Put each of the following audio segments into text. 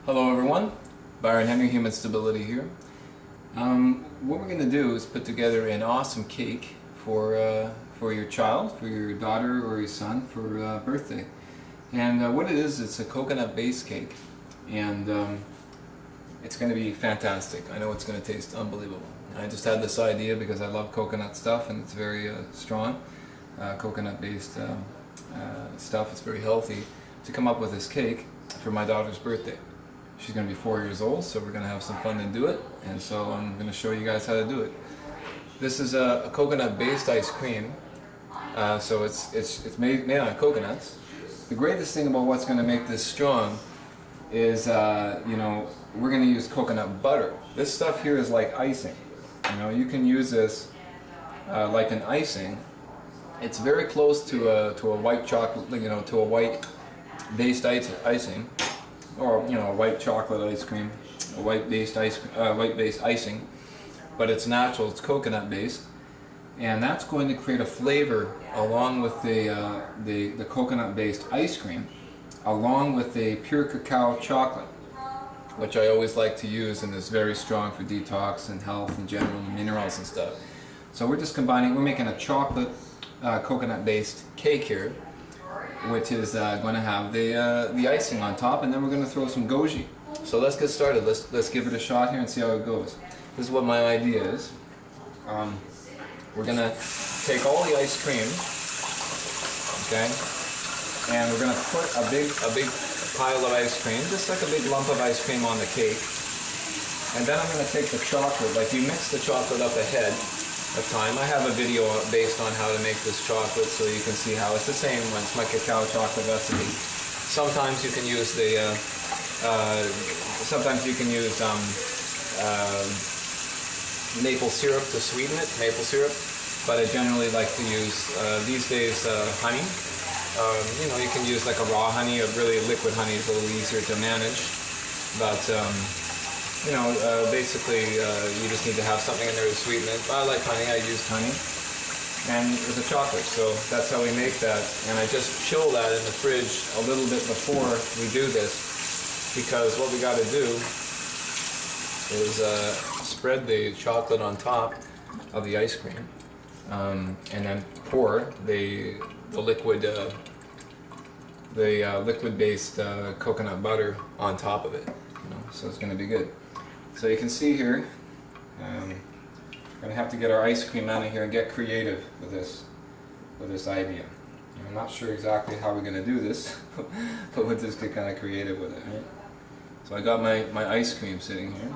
Hello everyone, Byron, Human Stability here. What we're going to do is put together an awesome cake for your child, for your daughter or your son for birthday. And what it is, it's a coconut based cake, and it's going to be fantastic. I know it's going to taste unbelievable. I just had this idea because I love coconut stuff, and it's very strong, coconut based stuff. It's very healthy, to come up with this cake for my daughter's birthday. She's going to be 4 years old, so we're going to have some fun and do it. And so I'm going to show you guys how to do it. This is a coconut-based ice cream, so it's made on coconuts. The greatest thing about what's going to make this strong is, we're going to use coconut butter. This stuff here is like icing. You can use this like an icing. It's very close to a white chocolate, to a white-based icing. Or a white chocolate ice cream, a white-based icing, but it's natural. It's coconut-based, and that's going to create a flavor along with the coconut-based ice cream, along with the pure cacao chocolate, which I always like to use, and is very strong for detox and health in general, and minerals and stuff. So we're just combining. We're making a chocolate coconut-based cake here, which is going to have the icing on top, and then we're going to throw some goji. So let's get started. Let's give it a shot here and see how it goes. This is what my idea is. We're going to take all the ice cream, okay, and we're going to put a big pile of ice cream, just like a big lump of ice cream, on the cake. And then I'm going to take the chocolate. Like, you mix the chocolate up ahead of time. I have a video based on how to make this chocolate, so you can see how it's the same one. It's my cacao chocolate recipe. Sometimes you can use maple syrup to sweeten it, maple syrup. But I generally like to use these days honey. You can use like a raw honey. A really liquid honey is a little easier to manage. But basically you just need to have something in there to sweeten it. I like honey. I used honey. And there's a chocolate, so that's how we make that. And I just chill that in the fridge a little bit before we do this, because what we got to do is spread the chocolate on top of the ice cream, and then pour the liquid-based coconut butter on top of it. So it's going to be good. So you can see here, we're going to have to get our ice cream out of here and get creative with this idea. I'm not sure exactly how we're going to do this, but we'll just get kind of creative with it. Right? So I got my ice cream sitting here,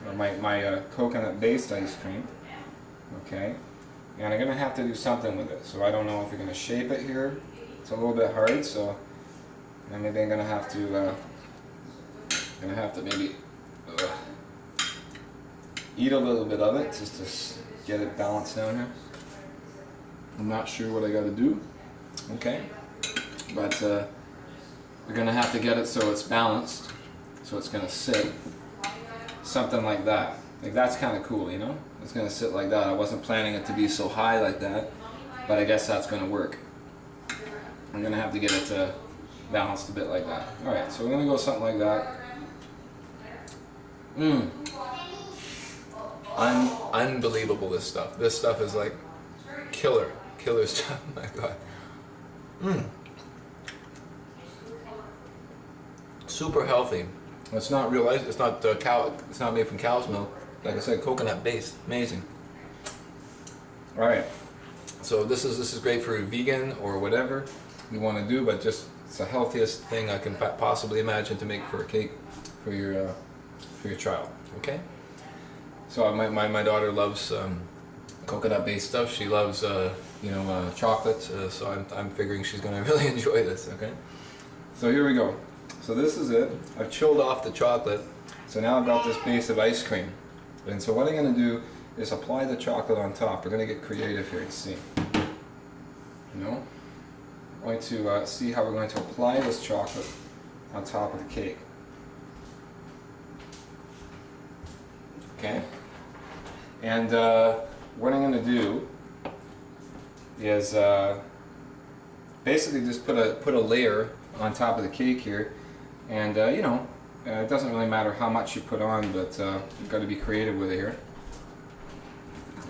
or my coconut-based ice cream. Okay, and I'm going to have to do something with it. So I don't know if we're going to shape it here. It's a little bit hard, so maybe I'm going to have to maybe eat a little bit of it just to get it balanced down here. I'm not sure what I got to do. Okay, but we're going to have to get it so it's balanced, so it's going to sit something like that. Like, that's kind of cool, It's going to sit like that. I wasn't planning it to be so high like that, but I guess that's going to work. I'm going to have to get it balanced a bit like that. Alright, so we're going to go something like that. Unbelievable, this stuff. This stuff is like killer stuff. Oh my god. Super healthy. It's not real ice. It's not cow. It's not made from cow's milk. Like I said, coconut based. Amazing. All right. So this is great for a vegan or whatever you want to do, but just it's the healthiest thing I can possibly imagine to make for a cake for your child. Okay. So my daughter loves coconut-based stuff. She loves chocolate. So I'm figuring she's going to really enjoy this. Okay. So here we go. So this is it. I've chilled off the chocolate. So now I've got this base of ice cream. And so what I'm going to do is apply the chocolate on top. We're going to get creative here to see. I'm going to see how we're going to apply this chocolate on top of the cake. Okay. And what I'm going to do is basically just put a layer on top of the cake here, and It doesn't really matter how much you put on, but you've got to be creative with it here.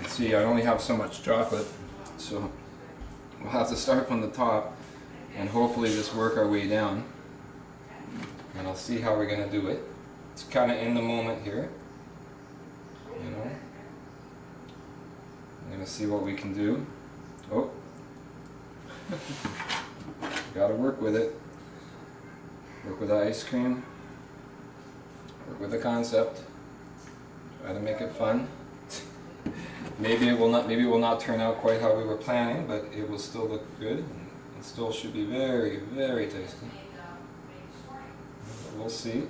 You see, I only have so much chocolate, so we'll have to start from the top and hopefully just work our way down. And I'll see how we're going to do it. It's kind of in the moment here, you know. I'm going to see what we can do. Oh, got to work with it. Work with the ice cream. Work with the concept. Try to make it fun. Maybe it will not turn out quite how we were planning, but it will still look good. It still should be very, very tasty. We'll see.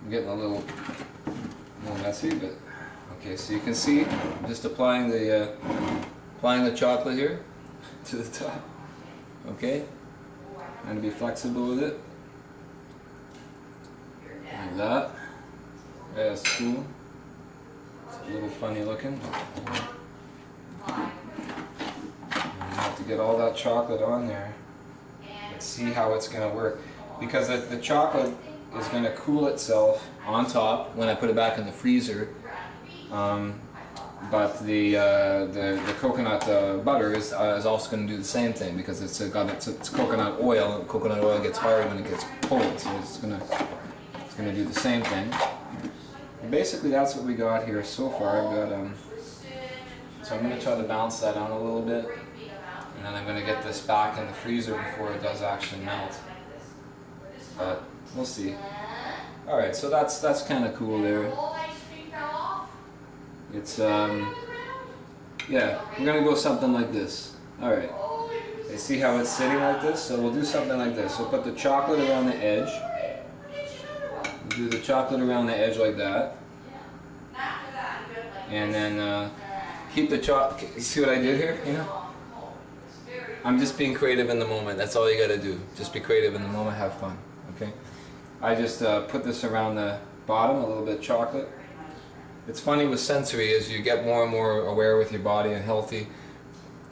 I'm getting a little messy, but okay. So you can see, I'm just applying the chocolate here to the top. Okay, trying to be flexible with it, like that. Yeah, that's cool. It's a little funny looking. You have to get all that chocolate on there. Let's see how it's going to work, because the chocolate is going to cool itself on top when I put it back in the freezer. But the coconut butter is also going to do the same thing, because it's coconut oil, and coconut oil gets hard when it gets cold, so it's going to do the same thing. And basically, that's what we got here so far. I've got so I'm going to try to balance that out a little bit, and then I'm going to get this back in the freezer before it does actually melt. But we'll see. All right, so that's kind of cool there. It's yeah, we're gonna go something like this. All right. You see how it's sitting like this? So we'll do something like this. We'll put the chocolate around the edge. We'll do the chocolate around the edge like that. And then keep the chocolate. You see what I did here? You know? I'm just being creative in the moment. That's all you gotta do. Just be creative in the moment. Have fun. Okay. I just put this around the bottom, a little bit of chocolate. It's funny with sensory, as you get more and more aware with your body and healthy,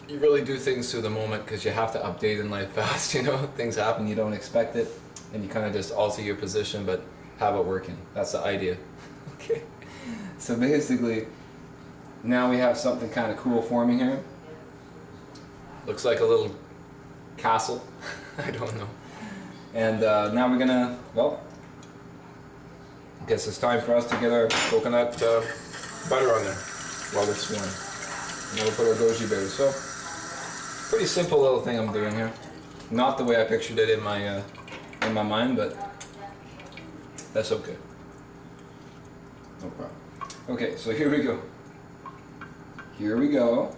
you really do things through the moment, because you have to update in life fast, you know? Things happen, you don't expect it, and you kind of just alter your position, but have it working. That's the idea. Okay. So basically, now we have something kind of cool forming here. Looks like a little castle. I don't know. And now we're gonna, well, I guess it's time for us to get our coconut butter on there while it's warm. And then we'll put our goji berries. So, pretty simple little thing I'm doing here. Not the way I pictured it in my mind, but that's okay. No problem. Okay, so here we go. Here we go.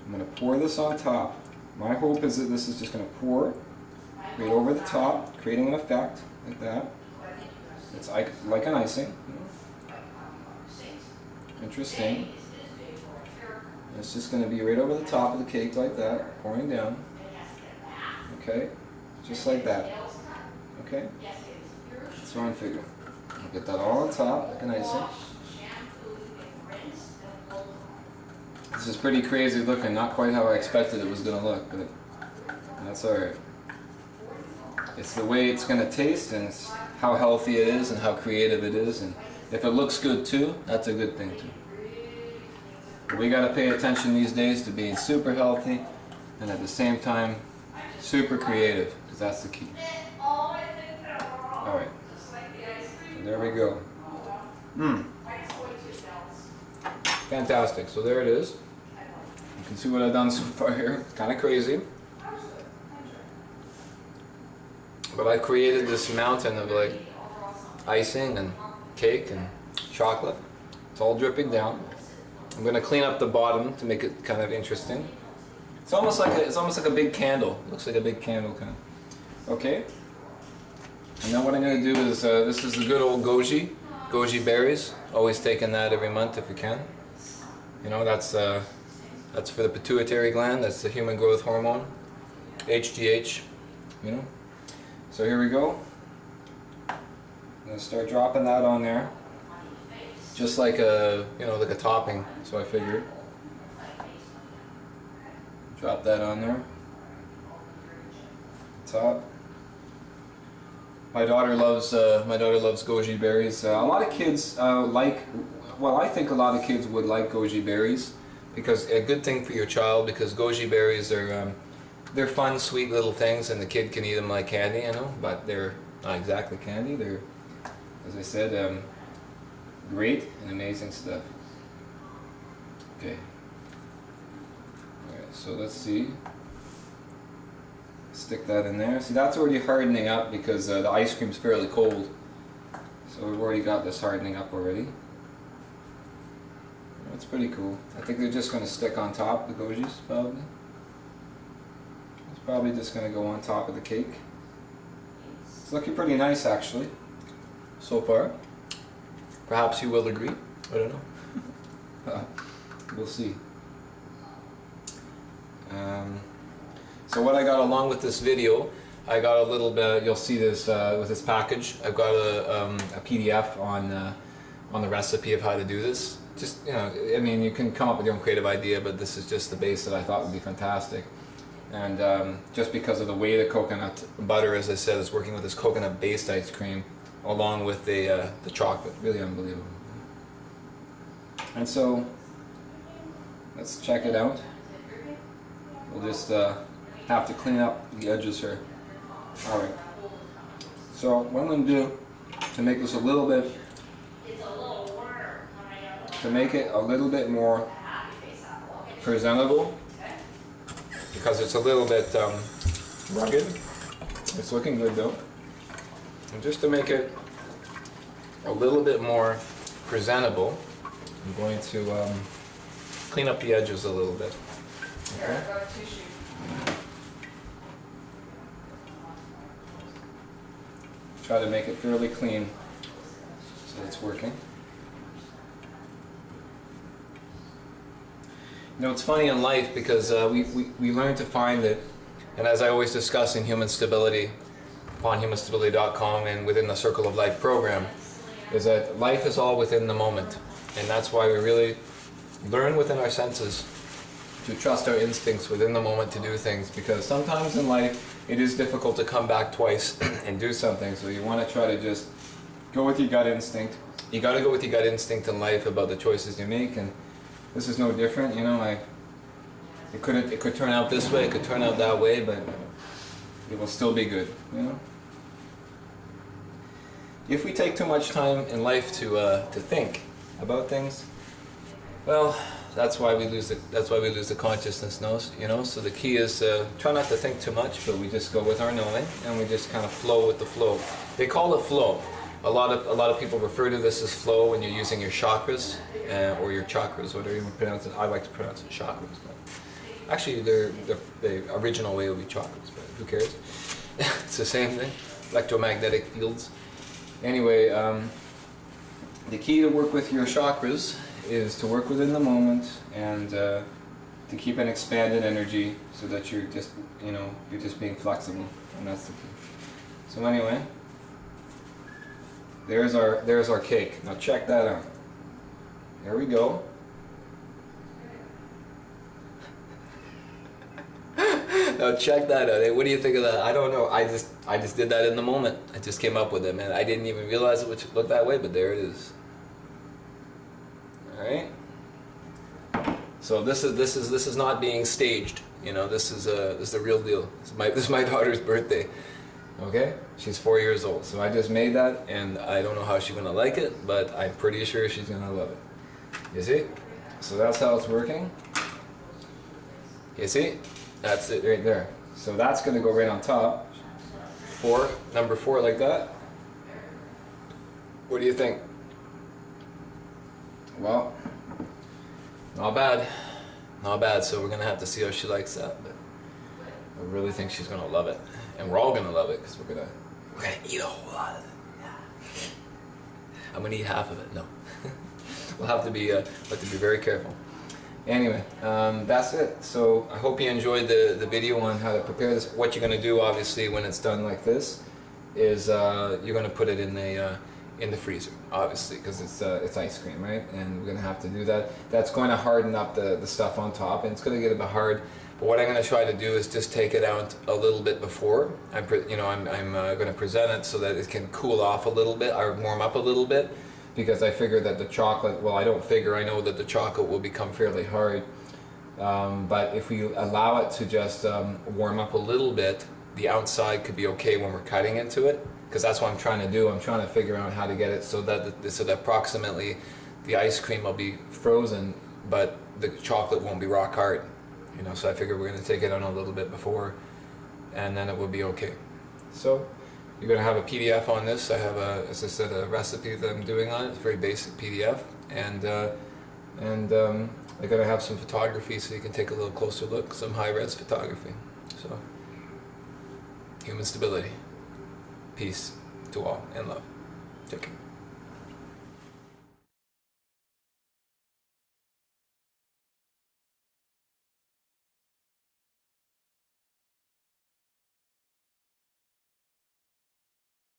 I'm going to pour this on top. My hope is that this is just going to pour right over the top, creating an effect like that. It's like an icing. Interesting. It's just going to be right over the top of the cake like that, pouring down. Okay, just like that. Okay, that's what I'm figuring. I'll get that all on top like an icing. This is pretty crazy looking, not quite how I expected it was going to look, but that's alright. It's the way it's going to taste, and it's how healthy it is and how creative it is, and if it looks good too, that's a good thing too. But we got to pay attention these days to being super healthy and at the same time super creative, because that's the key. Alright, so there we go. Fantastic, so there it is. You can see what I've done so far here. It's kind of crazy. But I created this mountain of like icing and cake and chocolate. It's all dripping down. I'm going to clean up the bottom to make it kind of interesting. It's almost like a big candle. It looks like a big candle kind of. Okay. And then what I'm going to do is this is the good old goji berries. Always taking that every month if you can. You know, that's for the pituitary gland. That's the human growth hormone, HGH. You know. So here we go. I'm going to start dropping that on there, just like a, you know, like a topping. So I figured. Drop that on there. Top. My daughter loves goji berries. A lot of kids well, I think a lot of kids would like goji berries because a good thing for your child, because goji berries are they're fun, sweet little things, and the kid can eat them like candy, you know. But they're not exactly candy. They're, as I said, great and amazing stuff. Okay. All right. So let's see. Stick that in there. See, that's already hardening up because the ice cream's fairly cold. So we've already got this hardening up already. That's pretty cool. I think they're just going to stick on top, the gojis, probably. It's probably just going to go on top of the cake. It's looking pretty nice, actually, so far. Perhaps you will agree. I don't know. We'll see. So what I got along with this video, I got a little bit, you'll see this with this package, I've got a PDF on the recipe of how to do this. Just, you know, I mean, you can come up with your own creative idea, but this is just the base that I thought would be fantastic. And just because of the way the coconut butter, as I said, is working with this coconut-based ice cream, along with the chocolate, really unbelievable. And so, let's check it out. We'll just have to clean up the edges here. Alright. So what I'm going to do to make this a little bit, to make it a little bit more presentable, because it's a little bit rugged. It's looking good though. And just to make it a little bit more presentable, I'm going to clean up the edges a little bit. Okay? Try to make it fairly clean so it's working. You know, it's funny in life because we learn to find that, and as I always discuss in Human Stability, on humanstability.com and within the Circle of Life program, is that life is all within the moment. And that's why we really learn within our senses to trust our instincts within the moment to do things, because sometimes in life it is difficult to come back twice and do something, so you want to try to just go with your gut instinct. You got to go with your gut instinct in life about the choices you make, and this is no different. You know, it could turn out this way, it could turn out that way, but it will still be good, you know. If we take too much time in life to think about things, well, that's why we lose the consciousness, you know. So the key is try not to think too much, but we just go with our knowing, and we just kind of flow with the flow. They call it flow. A lot of people refer to this as flow when you're using your chakras or your chakras, whatever you pronounce it. I like to pronounce it chakras, but actually the original way would be chakras, but who cares? It's the same thing. Electromagnetic fields. Anyway, the key to work with your chakras is to work within the moment and to keep an expanded energy so that you're just, you know, you're just being flexible, and that's the key. So anyway, there's our cake. Now check that out. There we go. Now check that out. Hey, what do you think of that? I don't know. I just did that in the moment. I just came up with it, man. I didn't even realize it would look that way, but there it is. All right. So this is not being staged. You know, this is the real deal. This is my daughter's birthday. Okay, she's 4 years old. So I just made that, and I don't know how she's gonna like it, but I'm pretty sure she's gonna love it. You see? So that's how it's working. You see? That's it right there. So that's gonna go right on top. Number 4 like that. What do you think? Well, not bad. Not bad. So we're gonna have to see how she likes that, but I really think she's gonna love it. And we're all gonna love it because we're gonna eat a whole lot of it. I'm gonna eat half of it. No, we'll have to be very careful. Anyway, that's it. So I hope you enjoyed the video on how to prepare this. What you're gonna do, obviously, when it's done like this, is you're gonna put it in in the freezer, obviously, because it's ice cream, right? And we're going to have to do that. That's going to harden up the stuff on top, and it's going to get a bit hard. But what I'm going to try to do is just take it out a little bit before. I'm going to present it so that it can cool off a little bit, or warm up a little bit, because I figure that the chocolate, well, I don't figure, I know that the chocolate will become fairly hard. But if we allow it to just warm up a little bit, the outside could be okay when we're cutting into it, because that's what I'm trying to do. I'm trying to figure out how to get it so that approximately the ice cream will be frozen, but the chocolate won't be rock hard. You know, so I figure we're going to take it on a little bit before, and then it will be okay. So you're going to have a PDF on this. I have, as I said, a recipe that I'm doing on it. It's a very basic PDF, and I'm going to have some photography so you can take a little closer look, some high-res photography. So, human stability. Peace to all and love. Take care.